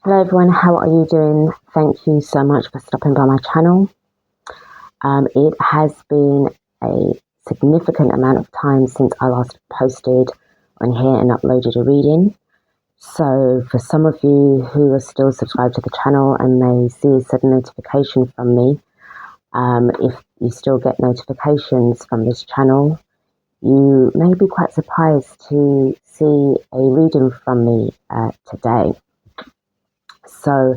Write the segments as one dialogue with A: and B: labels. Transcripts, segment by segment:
A: Hello everyone, how are you doing? Thank you so much for stopping by my channel. It has been a significant amount of time since I last posted on here and uploaded a reading. So for some of you who are still subscribed to the channel and may see a sudden notification from me, if you still get notifications from this channel, you may be quite surprised to see a reading from me today. So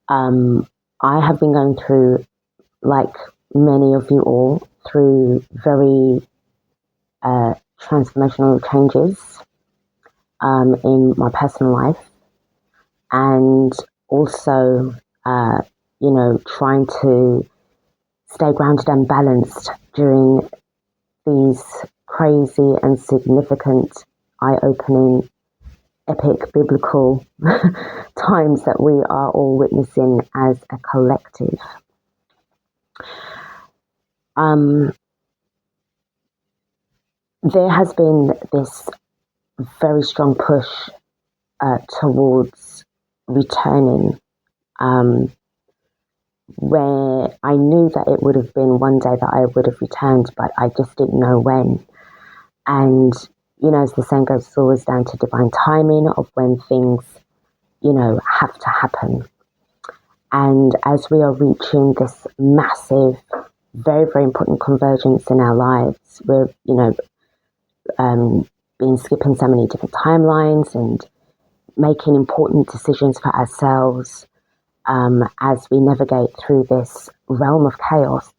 A: I have been going through, like many of you all, through very transformational changes in my personal life, and also, trying to stay grounded and balanced during these crazy and significant, eye-opening, epic biblical times that we are all witnessing as a collective. There has been this very strong push towards returning, where I knew that it would have been one day that I would have returned, but I just didn't know when. And, as the saying goes, it's always down to divine timing of when things, have to happen. And as we are reaching this massive, very, very important convergence in our lives, we're, been skipping so many different timelines and making important decisions for ourselves as we navigate through this realm of chaos.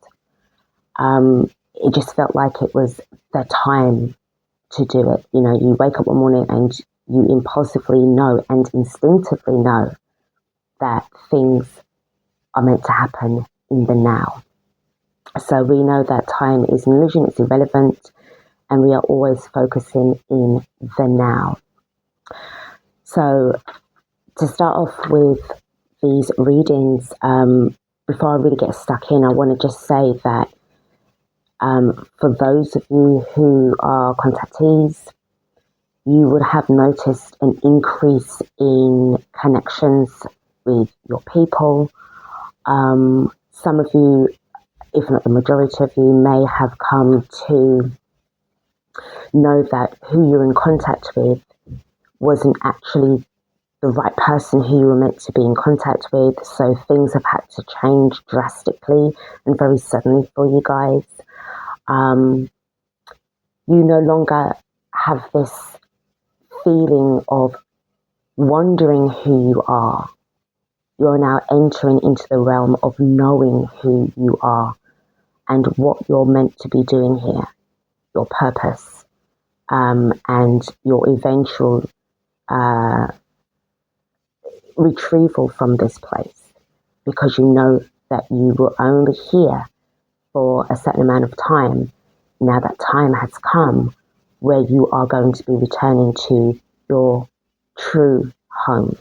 A: It just felt like it was the time to do it. You wake up one morning and you impulsively know and instinctively know that things are meant to happen in the now. So we know that time is an illusion, it's irrelevant, and we are always focusing in the now. So to start off with these readings, before I really get stuck in, I want to just say that for those of you who are contactees, you would have noticed an increase in connections with your people. Some of you, if not the majority of you, may have come to know that who you're in contact with wasn't actually the right person who you were meant to be in contact with. So things have had to change drastically and very suddenly for you guys. You no longer have this feeling of wondering who you are. You're now entering into the realm of knowing who you are and what you're meant to be doing here, your purpose, and your eventual retrieval from this place, because you know that you were only here for a certain amount of time. Now that time has come where you are going to be returning to your true home.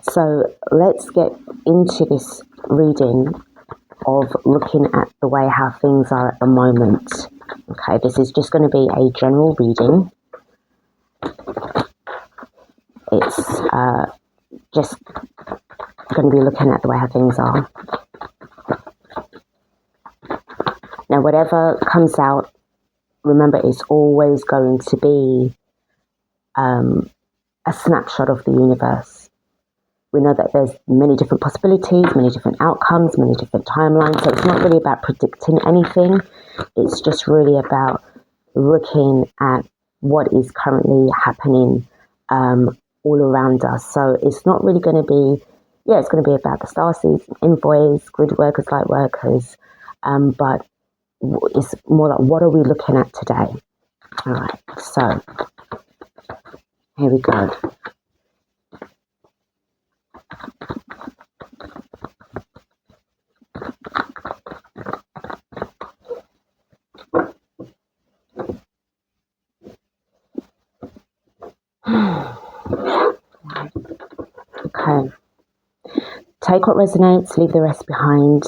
A: So let's get into this reading of looking at the way how things are at the moment. Okay, this is just going to be a general reading. It's just going to be looking at the way how things are. Now, whatever comes out, remember, it's always going to be a snapshot of the universe. We know that there's many different possibilities, many different outcomes, many different timelines. So it's not really about predicting anything. It's just really about looking at what is currently happening all around us. So it's not really going to be, it's going to be about the starseeds, envoys, grid workers, light workers, but it's more like, what are we looking at today? All right, so here we go. Okay. Take what resonates, leave the rest behind.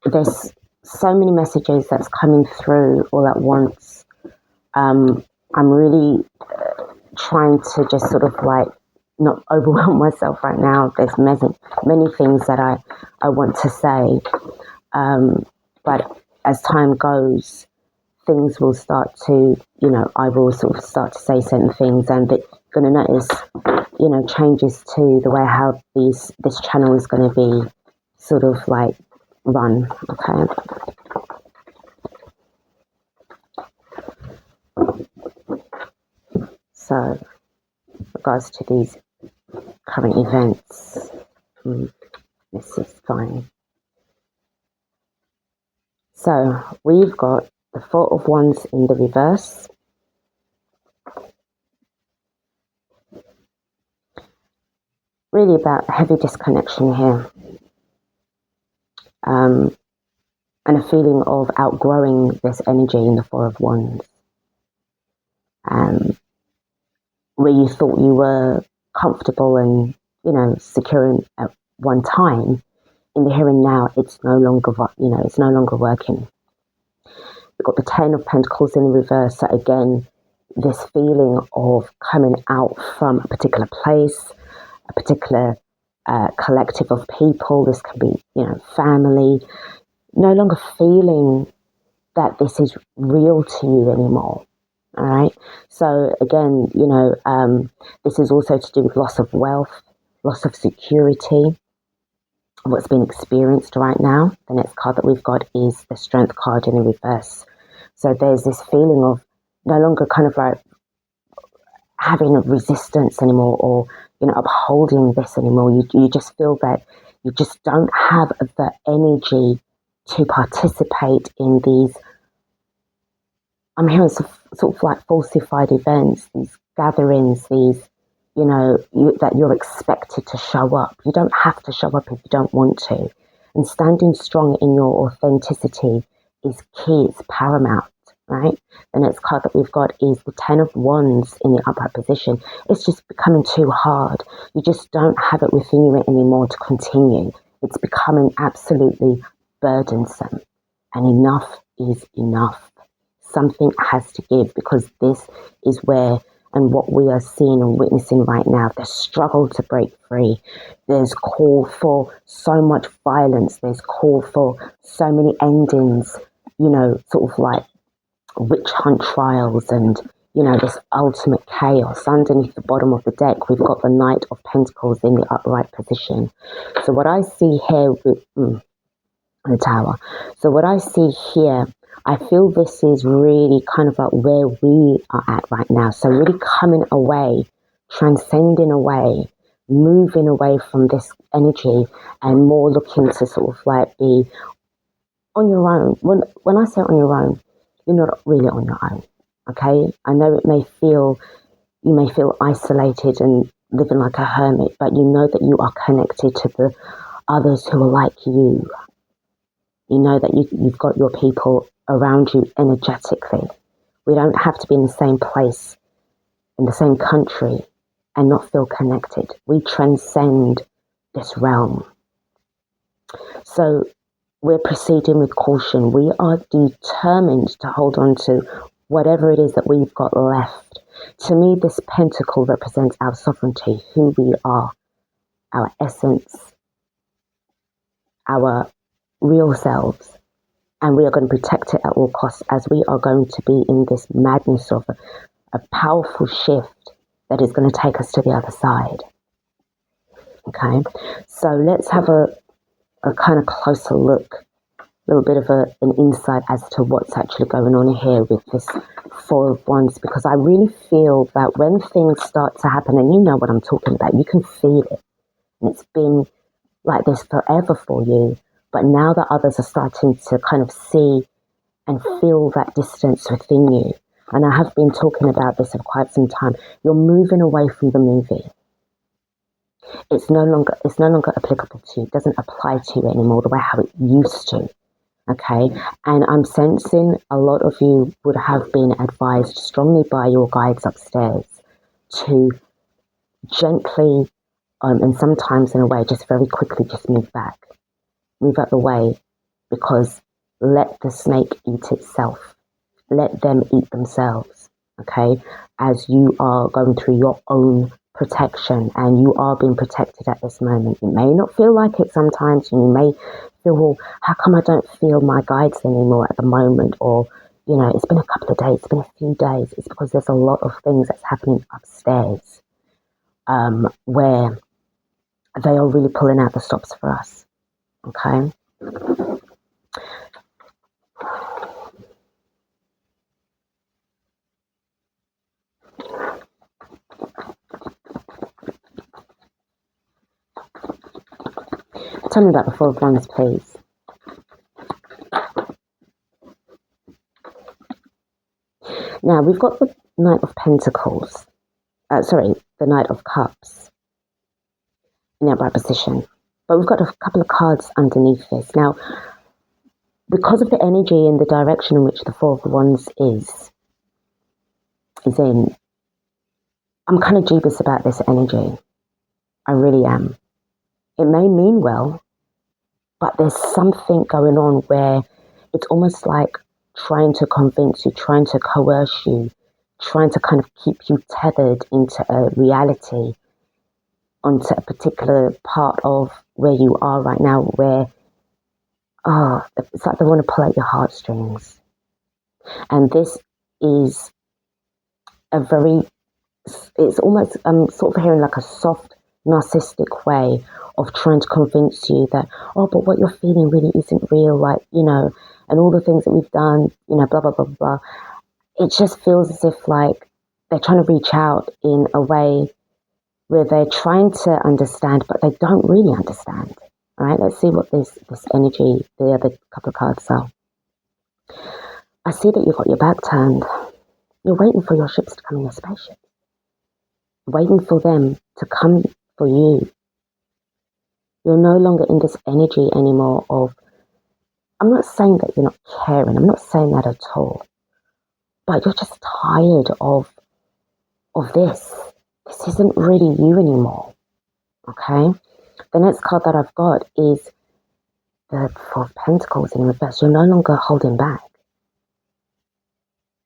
A: There's so many messages that's coming through all at once. I'm really trying to just sort of like not overwhelm myself right now. There's many things that I want to say. But as time goes, things will start to, I will sort of start to say certain things, and you're going to notice, changes to the way how this channel is going to be sort of like run. Okay. So, regards to these current events, this is fine. So, we've got the Four of Wands in the reverse. Really about heavy disconnection here. And a feeling of outgrowing this energy in the Four of Wands. Where you thought you were comfortable and, secure at one time, in the here and now, it's no longer, it's no longer working. We've got the Ten of Pentacles in the reverse. So again, this feeling of coming out from a particular place, a particular collective of people. This can be, family. No longer feeling that this is real to you anymore. All right. So again, this is also to do with loss of wealth, loss of security, what's been experienced right now. The next card that we've got is the Strength card in the reverse. So there's this feeling of no longer kind of like having a resistance anymore, or, upholding this anymore. You just feel that you just don't have the energy to participate in these, I'm hearing sort of like falsified events, these gatherings, these, that you're expected to show up. You don't have to show up if you don't want to. And standing strong in your authenticity is key, it's paramount, right? The next card that we've got is the Ten of Wands in the upright position. It's just becoming too hard. You just don't have it within you anymore to continue. It's becoming absolutely burdensome. And enough is enough. Something has to give, because this is where and what we are seeing and witnessing right now, the struggle to break free. There's call for so much violence. There's call for so many endings, sort of like witch hunt trials and, this ultimate chaos. Underneath the bottom of the deck, we've got the Knight of Pentacles in the upright position. So what I see here with the Tower. So what I see here, I feel this is really kind of like where we are at right now. So really coming away, transcending away, moving away from this energy and more looking to sort of like be on your own. When I say on your own, you're not really on your own, okay? I know you may feel isolated and living like a hermit, but you know that you are connected to the others who are like you. You know that you've got your people around you energetically. We don't have to be in the same place, in the same country, and not feel connected. We transcend this realm. So we're proceeding with caution. We are determined to hold on to whatever it is that we've got left. To me, this pentacle represents our sovereignty, who we are, our essence, our real selves. And we are going to protect it at all costs, as we are going to be in this madness of a powerful shift that is going to take us to the other side. Okay, so let's have a kind of closer look, a little bit of an insight as to what's actually going on here with this Four of Wands, because I really feel that when things start to happen, and you know what I'm talking about, you can feel it. And it's been like this forever for you. But now that others are starting to kind of see and feel that distance within you, and I have been talking about this for quite some time, you're moving away from the movie. It's no longer applicable to you. It doesn't apply to you anymore the way how it used to. Okay, and I'm sensing a lot of you would have been advised strongly by your guides upstairs to gently, and sometimes in a way, just very quickly, just move back. Move out the way, because let the snake eat itself. Let them eat themselves. okay, as you are going through your own protection and you are being protected at this moment. It may not feel like it sometimes, and you may feel, well, how come I don't feel my guides anymore at the moment? Or, you know, it's been a couple of days, it's been a few days. It's because there's a lot of things that's happening upstairs where they are really pulling out the stops for us, okay? Tell me about the Four of Wands, please. Now, we've got the Knight of Pentacles. The Knight of Cups in the upright position. But we've got a couple of cards underneath this. Now, because of the energy and the direction in which the Four of Wands is in, I'm kind of dubious about this energy. I really am. It may mean well, but there's something going on where it's almost like trying to convince you, trying to coerce you, trying to kind of keep you tethered into a reality, onto a particular part of where you are right now, where, it's like they want to pull at your heartstrings. And this is it's almost, sort of hearing like a soft, narcissistic way of trying to convince you that, oh, but what you're feeling really isn't real, like, you know, and all the things that we've done, you know, blah, blah, blah, blah. It just feels as if like they're trying to reach out in a way where they're trying to understand, but they don't really understand. All right, let's see what this energy, the other couple of cards are. I see that you've got your back turned. You're waiting for your ships to come in your spaceship. Waiting for them to come for you. You're no longer in this energy anymore of, I'm not saying that you're not caring, I'm not saying that at all, but you're just tired of this. This isn't really you anymore, okay? The next card that I've got is the Four of Pentacles in reverse. You're no longer holding back.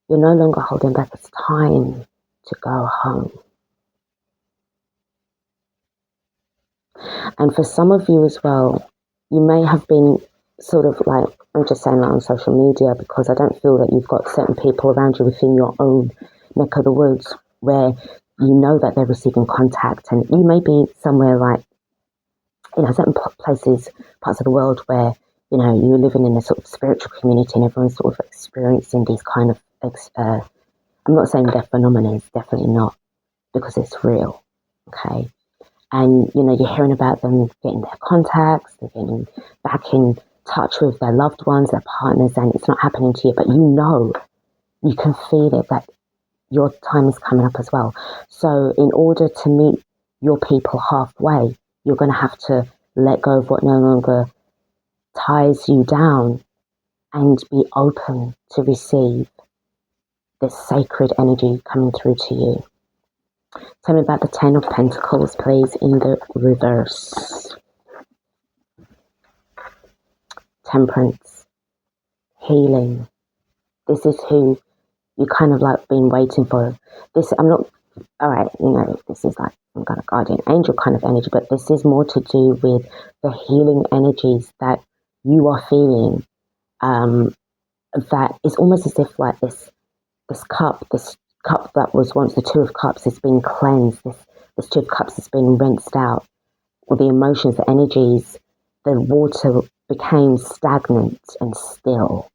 A: You're no longer holding back. It's time to go home. And for some of you as well, you may have been sort of like, I'm just saying that on social media because I don't feel that you've got certain people around you within your own neck of the woods where you know that they're receiving contact, and you may be somewhere like, you know, certain places, parts of the world where, you know, you're living in a sort of spiritual community and everyone's sort of experiencing these kind of, I'm not saying they're phenomena, it's definitely not, because it's real, okay? And, you know, you're hearing about them getting their contacts, they're getting back in touch with their loved ones, their partners, and it's not happening to you, but you know, you can feel it, that your time is coming up as well. So in order to meet your people halfway, you're going to have to let go of what no longer ties you down and be open to receive this sacred energy coming through to you. Tell me about the Ten of Pentacles, please, in the reverse. Temperance. Healing. This is who you kind of like been waiting for. This, I'm not, all right, you know, this is like some kind of guardian angel kind of energy, but this is more to do with the healing energies that you are feeling. That is almost as if like this cup that was once the Two of Cups is being cleansed. This Two of Cups is being rinsed out. With the emotions, the energies, the water became stagnant and still.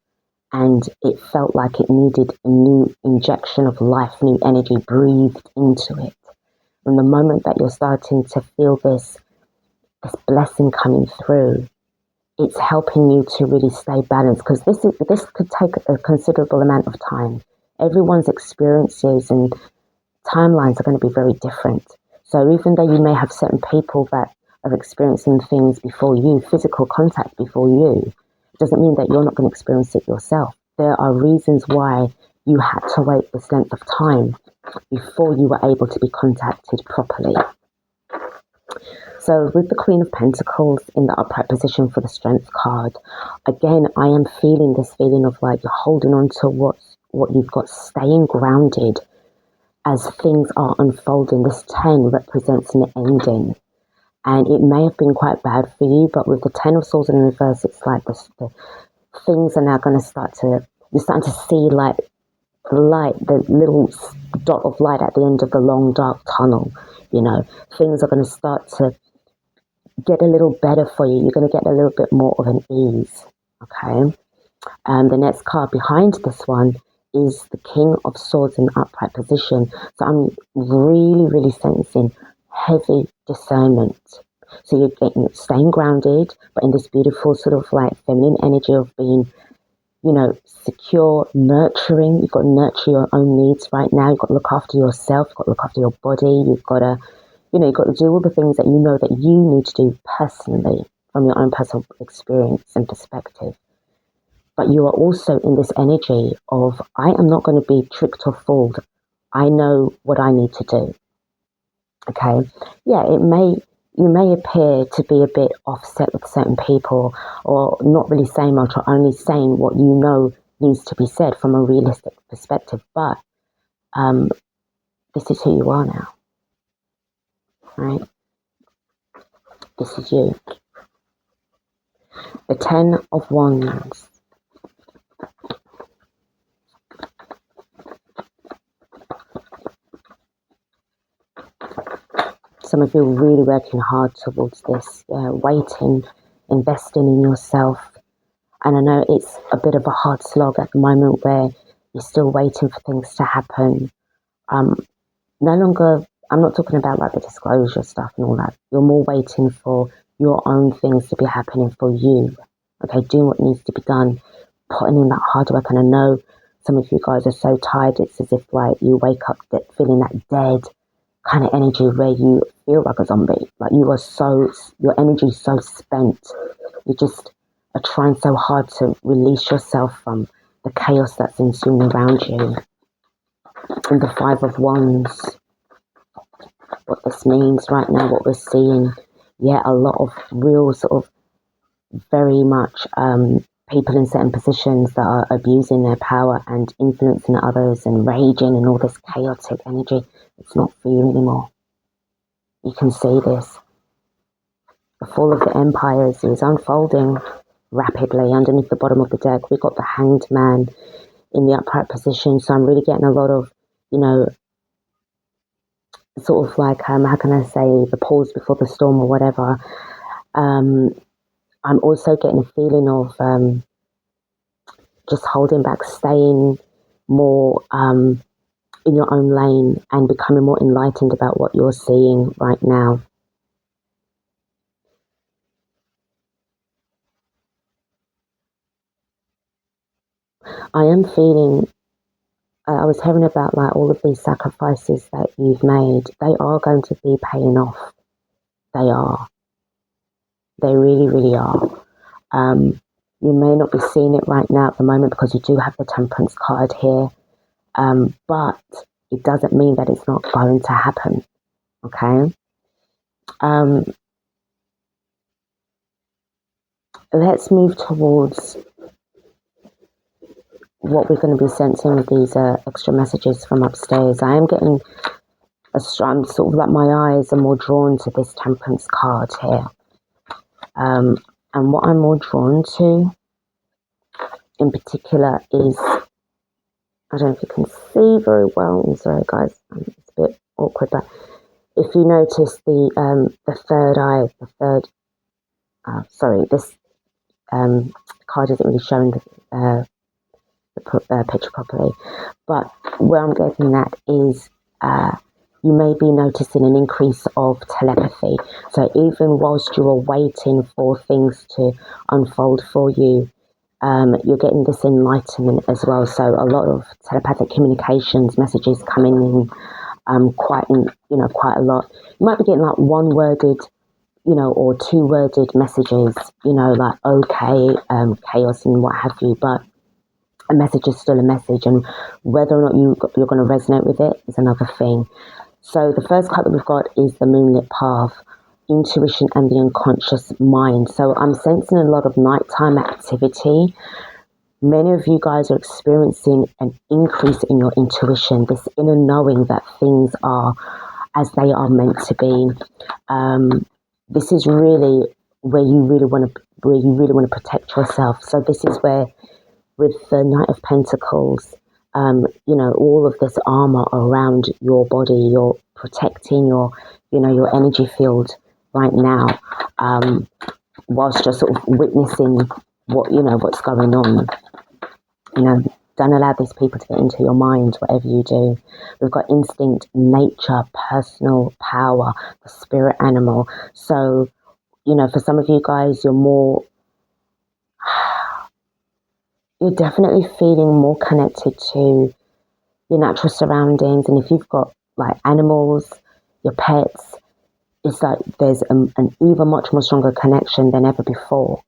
A: And it felt like it needed a new injection of life, new energy breathed into it. And the moment that you're starting to feel this blessing coming through, it's helping you to really stay balanced, because this could take a considerable amount of time. Everyone's experiences and timelines are going to be very different. So even though you may have certain people that are experiencing things before you, physical contact before you, it doesn't mean that you're not going to experience it yourself. There are reasons why you had to wait this length of time before you were able to be contacted properly. So with the Queen of Pentacles in the upright position for the Strength card, again, I am feeling this feeling of like you're holding on to what you've got, staying grounded as things are unfolding. This 10 represents an ending. And it may have been quite bad for you, but with the 10 of Swords in reverse, it's like the things are now going to you're starting to see like the light, the little dot of light at the end of the long dark tunnel. Things are going to start to get a little better for you. You're going to get a little bit more of an ease. Okay. The next card behind this one is the King of Swords in upright position. So I'm really, really sensing heavy discernment. So you're staying grounded, but in this beautiful sort of like feminine energy of being, secure, nurturing. You've got to nurture your own needs right now. You've got to look after yourself. You've got to look after your body. You've got to, you've got to do all the things that you know that you need to do personally from your own personal experience and perspective. But you are also in this energy of, I am not going to be tricked or fooled. I know what I need to do. Okay. Yeah, you may appear to be a bit offset with certain people, or not really saying much, or only saying what you know needs to be said from a realistic perspective. But this is who you are now. Right? This is you. The 10 of Wands. Some of you are really working hard towards this, waiting, investing in yourself. And I know it's a bit of a hard slog at the moment where you're still waiting for things to happen. No longer, I'm not talking about like the disclosure stuff and all that. You're more waiting for your own things to be happening for you. Okay, doing what needs to be done, putting in that hard work. And I know some of you guys are so tired, it's as if like you wake up feeling that dead kind of energy where you feel like a zombie. Like your energy is so spent. You just are trying so hard to release yourself from the chaos that's ensuing around you. And the 5 of Wands, what this means right now, what we're seeing, a lot of real sort of very much people in certain positions that are abusing their power and influencing others and raging and all this chaotic energy. It's not for you anymore. You can see this. The fall of the empires is unfolding rapidly. Underneath the bottom of the deck, we've got the Hanged Man in the upright position. So I'm really getting a lot of, sort of like, how can I say, the pause before the storm or whatever. I'm also getting a feeling of just holding back, staying more in your own lane and becoming more enlightened about what you're seeing right now. I am feeling, I was hearing about like all of these sacrifices that you've made. They are going to be paying off. They are. They really, really are. You may not be seeing it right now at the moment because you do have the Temperance card here. But it doesn't mean that it's not going to happen. Okay? Let's move towards what we're going to be sensing with these extra messages from upstairs. I am getting I'm sort of like my eyes are more drawn to this Temperance card here. And what I'm more drawn to in particular is, I don't know if you can see very well. I'm sorry, guys. It's a bit awkward, but if you notice the third eye, this card isn't really showing the picture properly. But where I'm getting at is you may be noticing an increase of telepathy. So even whilst you are waiting for things to unfold for you, you're getting this enlightenment as well. So a lot of telepathic communications, messages coming in quite a lot. You might be getting like one-worded, or two-worded messages, like okay, chaos and what have you, but a message is still a message, and whether or not you're going to resonate with it is another thing. So the first card that we've got is the Moonlit Path, intuition and the unconscious mind. So I'm sensing a lot of nighttime activity, Many of you guys are experiencing an increase in your intuition, this inner knowing that things are as they are meant to be. This is really where you really want to protect yourself. So this is where, with the Knight of Pentacles, all of this armor around your body, you're protecting your energy field right now, whilst you're sort of witnessing what's going on. Don't allow these people to get into your mind, whatever you do. We've got instinct, nature, personal power, the spirit animal. So, for some of you guys, you're definitely feeling more connected to your natural surroundings. And if you've got like animals, your pets, it's like there's an even much more stronger connection than ever before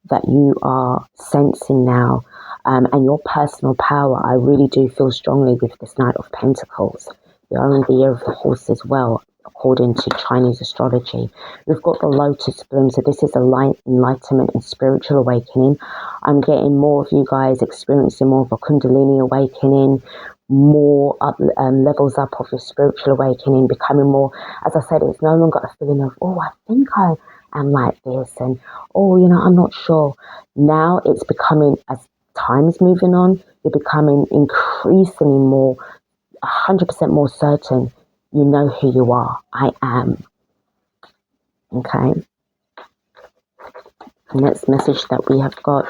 A: that you are sensing now. And your personal power, I really do feel strongly with this Knight of Pentacles. You're only the year of the horse as well, according to Chinese astrology. We've got the lotus bloom, so this is a light enlightenment and spiritual awakening. I'm getting more of you guys experiencing more of a Kundalini awakening, more levels up of your spiritual awakening, becoming more, as I said, it's no longer a feeling of, oh, I think I am like this, and oh, I'm not sure. Now it's becoming, as time's moving on, you're becoming increasingly more, 100% more certain. You know who you are. I am. Okay. The next message that we've got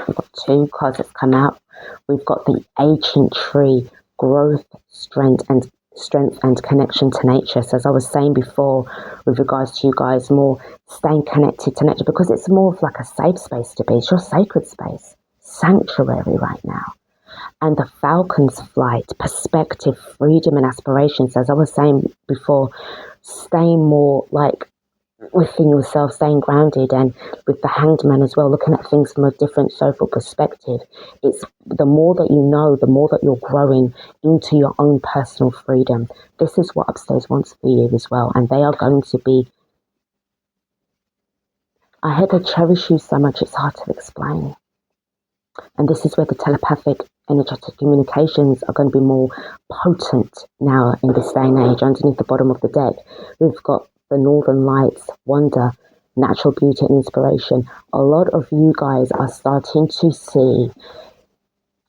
A: 2 cards that's come out. We've got the Ancient Tree, growth, strength and connection to nature. So as I was saying before, with regards to you guys, more staying connected to nature, because it's more of like a safe space to be. It's your sacred space, sanctuary right now. And the Falcon's flight, perspective, freedom and aspirations. As I was saying before, staying more like within yourself, staying grounded, and with the Hanged Man as well, looking at things from a different social perspective. It's the more that you know, the more that you're growing into your own personal freedom. This is what Upstairs wants for you as well. And they are going to be, I had to cherish you so much, it's hard to explain. And this is where the telepathic energetic communications are going to be more potent now in this day and age. Underneath the bottom of the deck, we've got the Northern Lights, wonder, natural beauty and inspiration. A lot of you guys are starting to see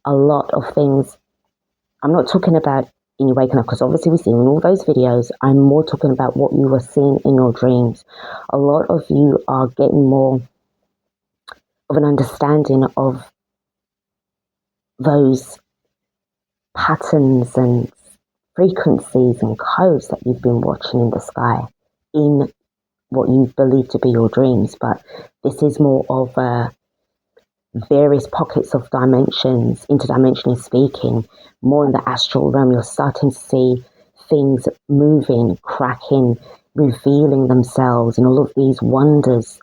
A: a lot of things. I'm not talking about in your waking up, because obviously we're seeing all those videos. I'm more talking about what you were seeing in your dreams. A lot of you are getting more of an understanding of those patterns and frequencies and codes that you've been watching in the sky in what you believe to be your dreams. But this is more of various pockets of dimensions, interdimensionally speaking, more in the astral realm. You're starting to see things moving, cracking, revealing themselves, and all of these wonders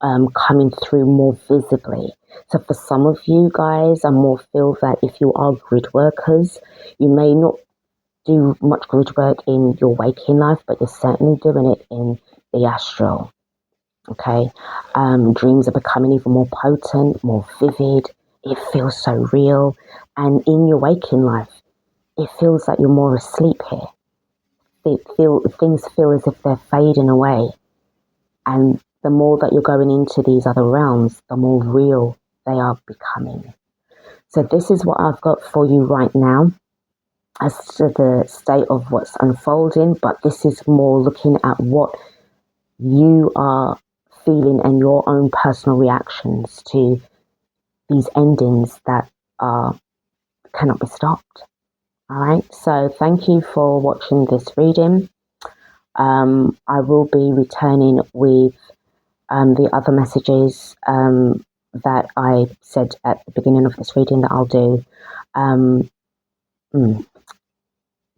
A: coming through more visibly. So for some of you guys, I more feel that if you are grid workers, you may not do much grid work in your waking life, but you're certainly doing it in the astral. Okay, dreams are becoming even more potent, more vivid. It feels so real. And in your waking life, it feels like you're more asleep here. Things feel as if they're fading away. And the more that you're going into these other realms, the more real they are becoming. So this is what I've got for you right now as to the state of what's unfolding, but this is more looking at what you are feeling and your own personal reactions to these endings that cannot be stopped. All right, so thank you for watching this reading. I will be returning with the other messages that I said at the beginning of this reading that I'll do.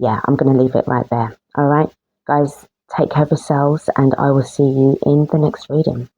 A: Yeah, I'm going to leave it right there. All right, guys, take care of yourselves, and I will see you in the next reading.